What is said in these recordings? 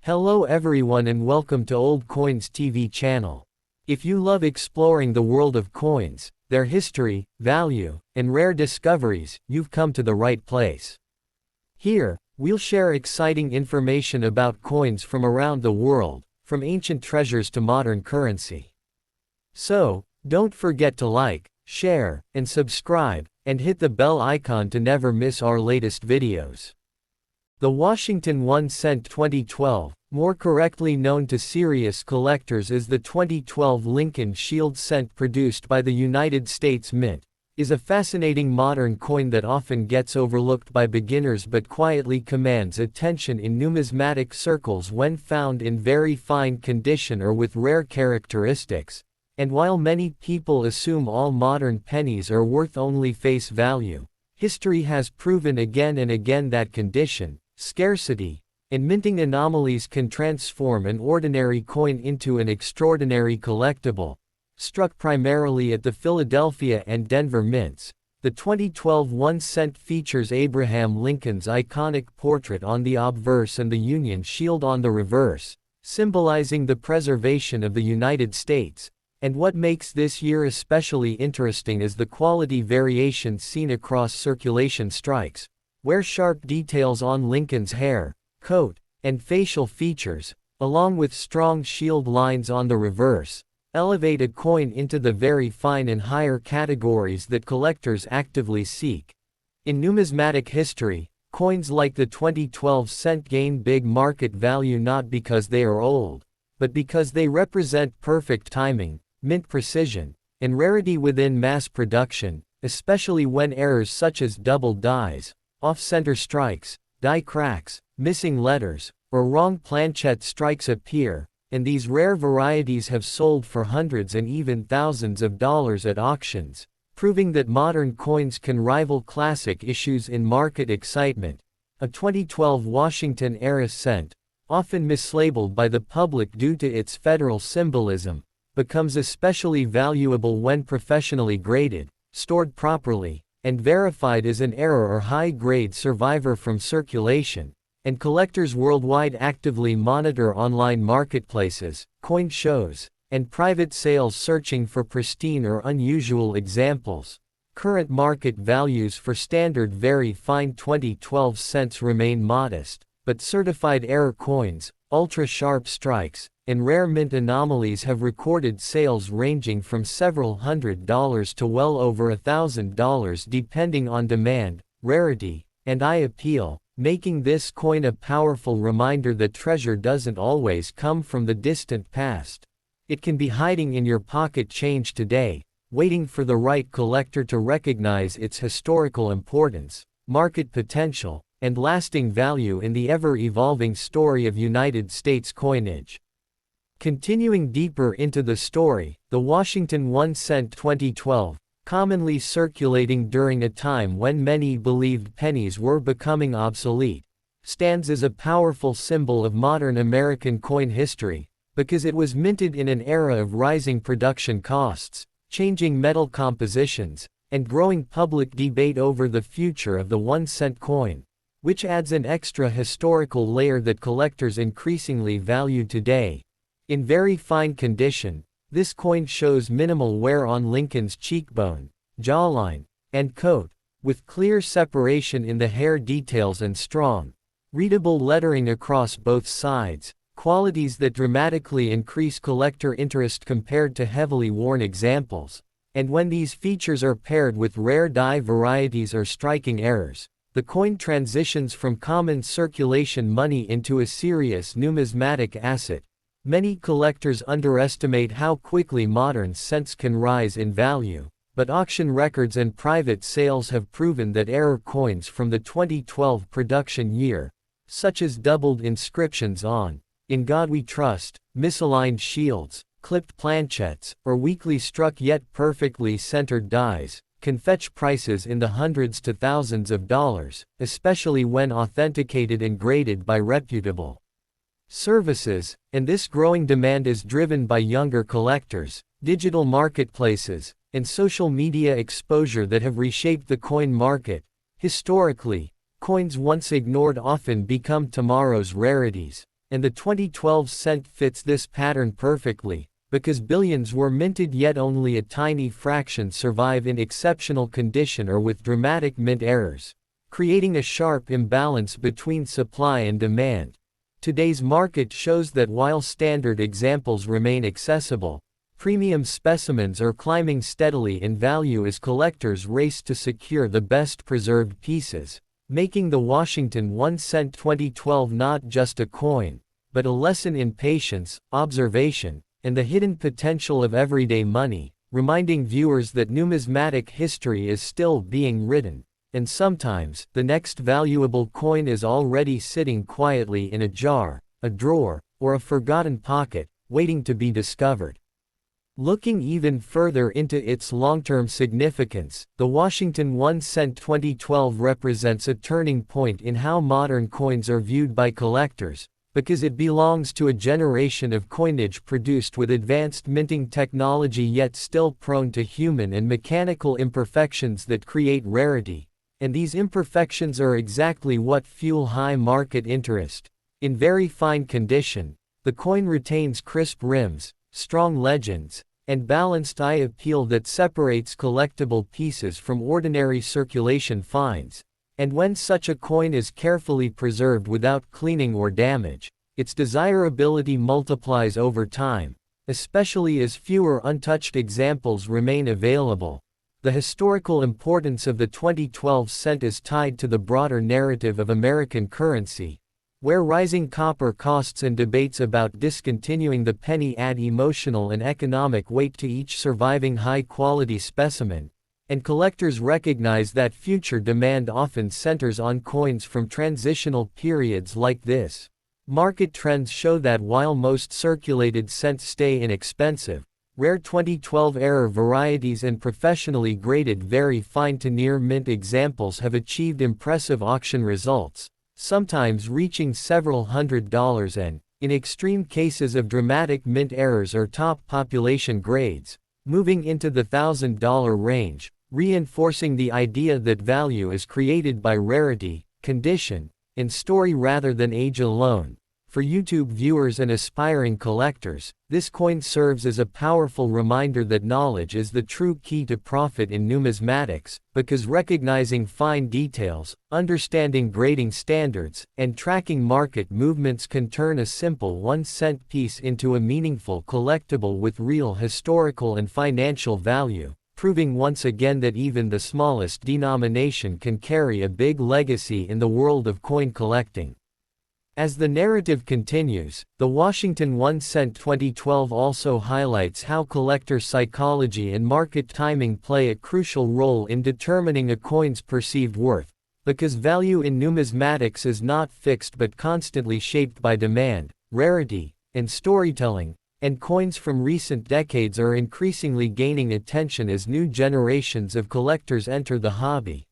Hello everyone and welcome to Old Coins TV channel. If you love exploring the world of coins, their history, value, and rare discoveries, you've come to the right place. Here, we'll share exciting information about coins from around the world, from ancient treasures to modern currency. So, don't forget to like, share, and subscribe, and hit the bell icon to never miss our latest videos. The Washington 1 cent 2012, more correctly known to serious collectors as the 2012 Lincoln Shield cent produced by the United States Mint, is a fascinating modern coin that often gets overlooked by beginners but quietly commands attention in numismatic circles when found in very fine condition or with rare characteristics. And while many people assume all modern pennies are worth only face value, history has proven again and again that condition, scarcity, and minting anomalies can transform an ordinary coin into an extraordinary collectible. Struck primarily at the Philadelphia and Denver mints, the 2012 1 cent features Abraham Lincoln's iconic portrait on the obverse and the Union Shield on the reverse, symbolizing the preservation of the United States. And what makes this year especially interesting is the quality variation seen across circulation strikes, where sharp details on Lincoln's hair, coat, and facial features, along with strong shield lines on the reverse, elevate a coin into the very fine and higher categories that collectors actively seek. In numismatic history, coins like the 2012 cent gain big market value not because they are old, but because they represent perfect timing, mint precision, and rarity within mass production, especially when errors such as double dies, off-center strikes, die cracks, missing letters, or wrong planchette strikes appear, and these rare varieties have sold for hundreds and even thousands of dollars at auctions, proving that modern coins can rival classic issues in market excitement. A 2012 Washington-era cent, often mislabeled by the public due to its federal symbolism, becomes especially valuable when professionally graded, stored properly, and verified as an error or high-grade survivor from circulation, and collectors worldwide actively monitor online marketplaces, coin shows, and private sales searching for pristine or unusual examples. Current market values for standard very fine 2012 cents remain modest, but certified error coins, ultra-sharp strikes, and rare mint anomalies have recorded sales ranging from several $100s to well over $1,000 depending on demand, rarity, and eye appeal, making this coin a powerful reminder that treasure doesn't always come from the distant past. It can be hiding in your pocket change today, waiting for the right collector to recognize its historical importance, market potential, and lasting value in the ever-evolving story of United States coinage. Continuing deeper into the story, the Washington 1 cent 2012, commonly circulating during a time when many believed pennies were becoming obsolete, stands as a powerful symbol of modern American coin history, because it was minted in an era of rising production costs, changing metal compositions, and growing public debate over the future of the 1 cent coin, which adds an extra historical layer that collectors increasingly value today. In very fine condition, this coin shows minimal wear on Lincoln's cheekbone, jawline, and coat, with clear separation in the hair details and strong, readable lettering across both sides, qualities that dramatically increase collector interest compared to heavily worn examples. And when these features are paired with rare die varieties or striking errors, the coin transitions from common circulation money into a serious numismatic asset. Many collectors underestimate how quickly modern cents can rise in value, but auction records and private sales have proven that error coins from the 2012 production year, such as doubled inscriptions on "In God We Trust," misaligned shields, clipped planchettes, or weakly struck yet perfectly centered dies, can fetch prices in the hundreds to thousands of dollars, especially when authenticated and graded by reputable services, and this growing demand is driven by younger collectors, digital marketplaces, and social media exposure that have reshaped the coin market. Historically, coins once ignored often become tomorrow's rarities, And the 2012 cent fits this pattern perfectly, because billions were minted yet only a tiny fraction survive in exceptional condition or with dramatic mint errors, creating a sharp imbalance between supply and demand. Today's market shows that while standard examples remain accessible, premium specimens are climbing steadily in value as collectors race to secure the best preserved pieces, making the Washington 1 cent 2012 not just a coin, but a lesson in patience, observation, and the hidden potential of everyday money, reminding viewers that numismatic history is still being written, and sometimes, the next valuable coin is already sitting quietly in a jar, a drawer, or a forgotten pocket, waiting to be discovered. Looking even further into its long-term significance, the Washington 1 cent 2012 represents a turning point in how modern coins are viewed by collectors, because it belongs to a generation of coinage produced with advanced minting technology yet still prone to human and mechanical imperfections that create rarity. And these imperfections are exactly what fuel high market interest. In very fine condition, the coin retains crisp rims, strong legends, and balanced eye appeal that separates collectible pieces from ordinary circulation finds. And when such a coin is carefully preserved without cleaning or damage, its desirability multiplies over time, especially as fewer untouched examples remain available. The historical importance of the 2012 cent is tied to the broader narrative of American currency, where rising copper costs and debates about discontinuing the penny add emotional and economic weight to each surviving high-quality specimen, and collectors recognize that future demand often centers on coins from transitional periods like this. Market trends show that while most circulated cents stay inexpensive, rare 2012-era varieties and professionally graded very fine to near mint examples have achieved impressive auction results, sometimes reaching several $100s and, in extreme cases of dramatic mint errors or top population grades, moving into the $1,000 range, reinforcing the idea that value is created by rarity, condition, and story rather than age alone. For YouTube viewers and aspiring collectors, this coin serves as a powerful reminder that knowledge is the true key to profit in numismatics, because recognizing fine details, understanding grading standards, and tracking market movements can turn a simple 1 cent piece into a meaningful collectible with real historical and financial value, proving once again that even the smallest denomination can carry a big legacy in the world of coin collecting. As the narrative continues, the Washington 1 cent 2012 also highlights how collector psychology and market timing play a crucial role in determining a coin's perceived worth, because value in numismatics is not fixed but constantly shaped by demand, rarity, and storytelling, and coins from recent decades are increasingly gaining attention as new generations of collectors enter the hobby.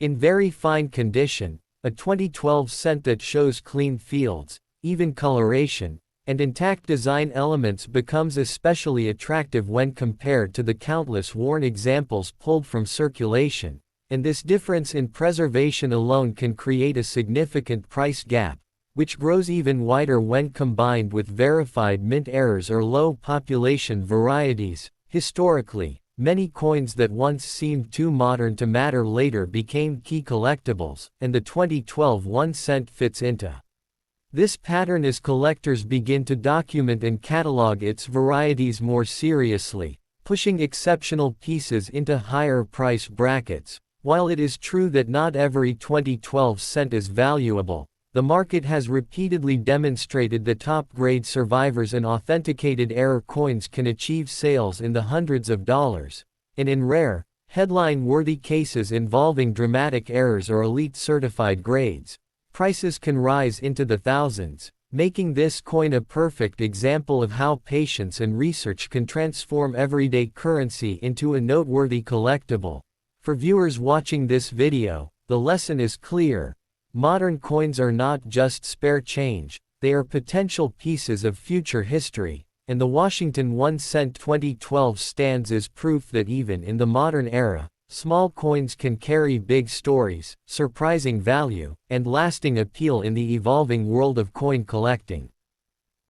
In very fine condition, a 2012 cent that shows clean fields, even coloration, and intact design elements becomes especially attractive when compared to the countless worn examples pulled from circulation, and this difference in preservation alone can create a significant price gap, which grows even wider when combined with verified mint errors or low population varieties. Historically, many coins that once seemed too modern to matter later became key collectibles, and the 2012 1 cent fits into this pattern as collectors begin to document and catalog its varieties more seriously, pushing exceptional pieces into higher price brackets. While it is true that not every 2012 cent is valuable, the market has repeatedly demonstrated that top-grade survivors and authenticated error coins can achieve sales in the hundreds of dollars, and in rare, headline-worthy cases involving dramatic errors or elite certified grades, prices can rise into the thousands, making this coin a perfect example of how patience and research can transform everyday currency into a noteworthy collectible. For viewers watching this video, the lesson is clear. Modern coins are not just spare change, they are potential pieces of future history, and the Washington 1 cent 2012 stands as proof that even in the modern era, small coins can carry big stories, surprising value, and lasting appeal in the evolving world of coin collecting.